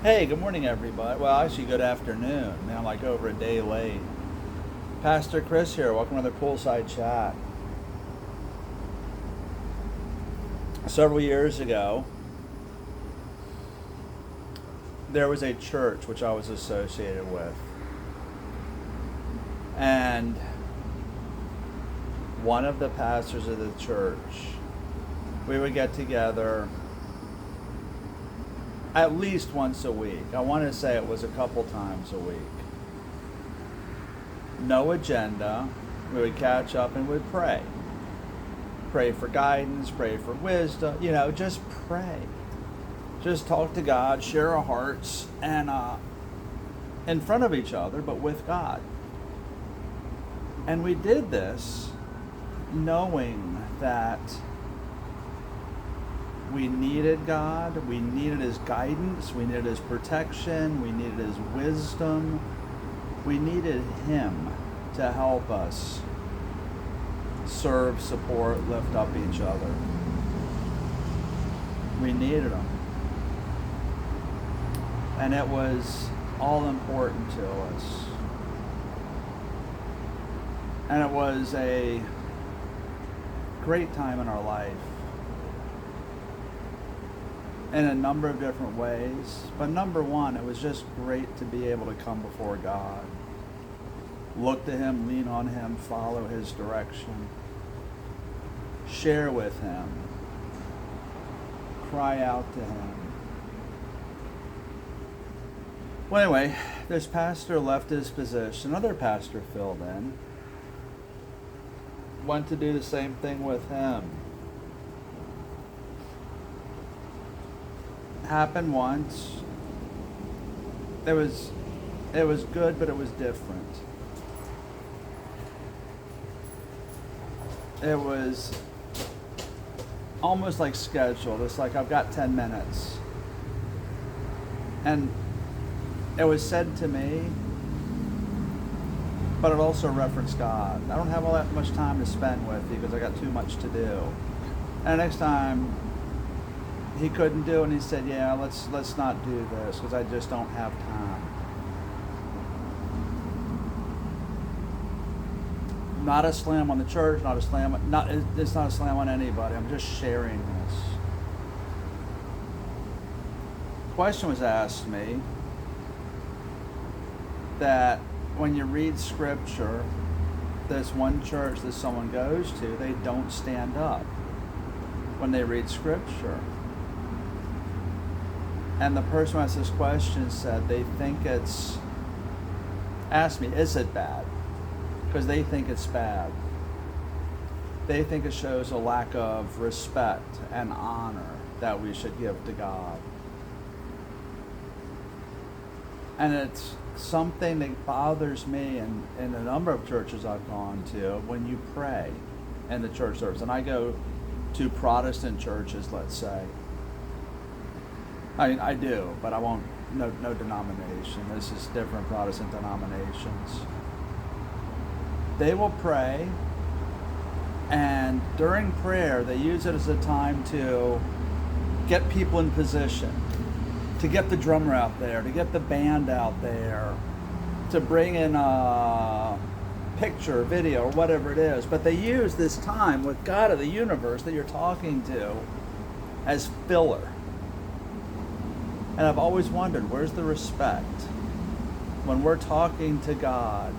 Hey, good morning, everybody. Well, actually, good afternoon. Now, I'm like over a day late. Pastor Chris here. Welcome to the Poolside Chat. Several years ago, there was a church which I was associated with. And one of the pastors of the church, we would get together at least once a week. I want to say it was a couple times a week. No agenda. We would catch up and would pray. Pray for guidance, pray for wisdom, just pray. Just talk to God, share our hearts, and in front of each other, but with God. And we did this knowing that we needed God, we needed His guidance, we needed His protection, we needed His wisdom, we needed Him to help us serve, support, lift up each other. We needed Him. And it was all important to us. And it was a great time in our life in a number of different ways. But number one, it was just great to be able to come before God. Look to Him, lean on Him, follow His direction. Share with Him. Cry out to Him. Well, anyway, this pastor left his position. Another pastor filled in. Went to do the same thing with him. Happened once. It was good, but it was different. It was almost like scheduled. It's like I've got 10 minutes. And it was said to me, but it also referenced God. I don't have all that much time to spend with you because I got too much to do. And next time he couldn't do it, and he said, yeah, let's not do this because I just don't have time. Not a slam on the church, it's not a slam on anybody. I'm just sharing this. Question was asked me that when you read scripture, this one church that someone goes to, they don't stand up when they read scripture. And the person who asked this question said they think asked me, is it bad? Because they think it's bad. They think it shows a lack of respect and honor that we should give to God. And it's something that bothers me in a number of churches I've gone to when you pray in the church service. And I go to Protestant churches, let's say. I mean, I do, but I won't, no denomination. This is different Protestant denominations. They will pray, and during prayer, they use it as a time to get people in position, to get the drummer out there, to get the band out there, to bring in a picture, video, or whatever it is. But they use this time with God of the universe that you're talking to as filler. And I've always wondered, where's the respect? When we're talking to God,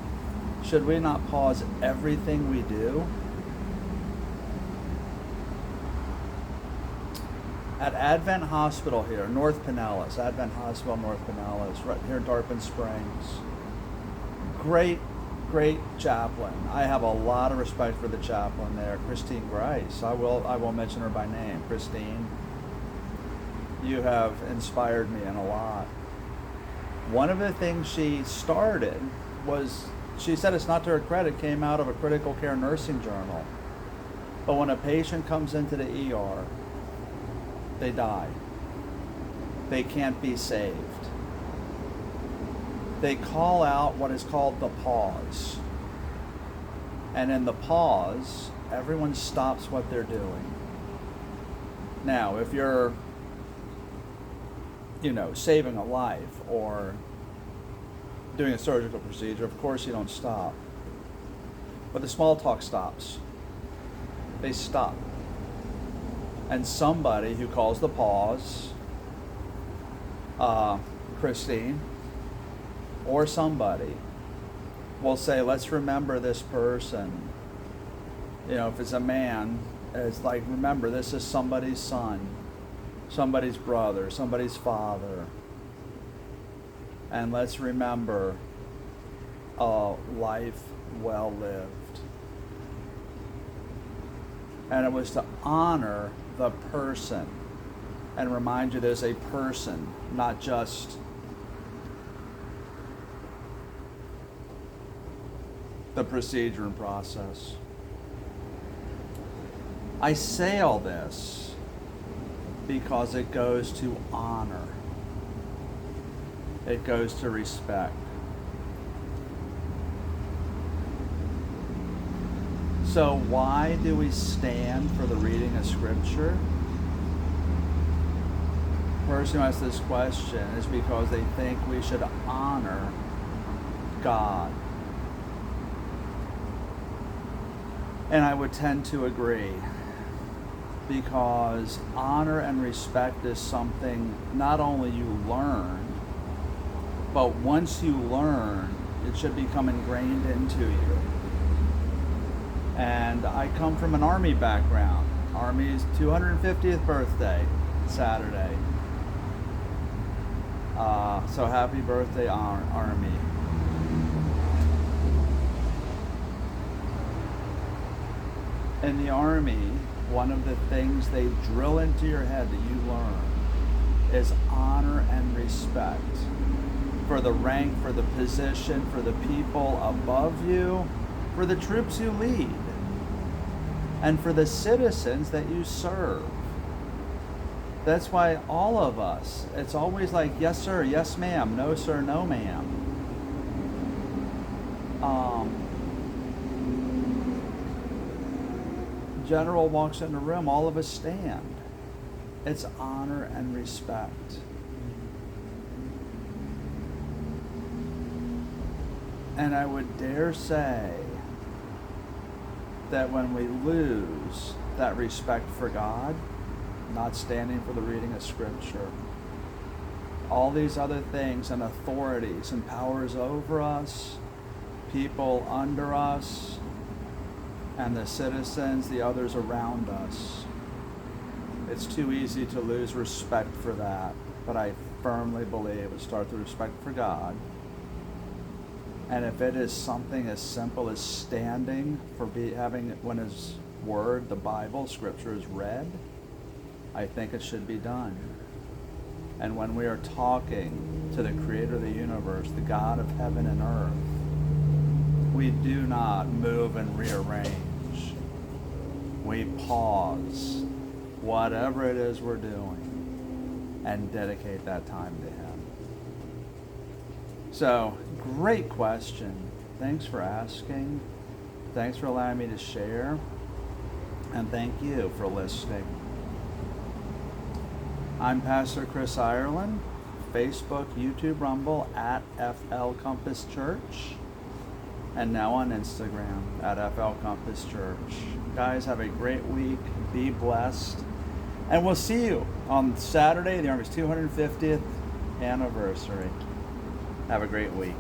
should we not pause everything we do? At Advent Hospital here, North Pinellas, Advent Hospital, North Pinellas, right here in Tarpon Springs. Great chaplain. I have a lot of respect for the chaplain there, Christine Grice. I will mention her by name. Christine, you have inspired me in a lot. One of the things she started was, she said it's not to her credit, came out of a critical care nursing journal. But when a patient comes into the ER, they die. They can't be saved. They call out what is called the pause. And in the pause, everyone stops what they're doing. Now, if you're saving a life or doing a surgical procedure, of course you don't stop. But the small talk stops. They stop. And somebody who calls the pause, Christine, or somebody, will say, let's remember this person. If it's a man, it's like, remember, this is somebody's son, somebody's brother, somebody's father. And let's remember a life well lived. And it was to honor the person and remind you there's a person, not just the procedure and process. I say all this because it goes to honor. It goes to respect. So why do we stand for the reading of Scripture? The person who asks this question is because they think we should honor God. And I would tend to agree, because honor and respect is something not only you learn, but once you learn, it should become ingrained into you. And I come from an Army background. Army's 250th birthday, Saturday. So happy birthday, Army. In the Army, one of the things they drill into your head that you learn is honor and respect for the rank, for the position, for the people above you, for the troops you lead, and for the citizens that you serve. That's why all of us, it's always like, yes sir, yes ma'am, no sir, no ma'am. General walks in the room, all of us stand. It's honor and respect. And I would dare say that when we lose that respect for God, not standing for the reading of Scripture, all these other things and authorities and powers over us, people under us, and the citizens, the others around us, it's too easy to lose respect for that. But I firmly believe it starts with respect for God. And if it is something as simple as standing for having when His Word, the Bible, Scripture is read, I think it should be done. And when we are talking to the Creator of the universe, the God of heaven and earth, we do not move and rearrange. We pause whatever it is we're doing and dedicate that time to Him. So, great question. Thanks for asking. Thanks for allowing me to share. And thank you for listening. I'm Pastor Chris Ireland, Facebook, YouTube, Rumble, at FL Compass Church, and now on Instagram, at FL Compass Church. Guys, have a great week. Be blessed. And we'll see you on Saturday, the Army's 250th anniversary. Have a great week.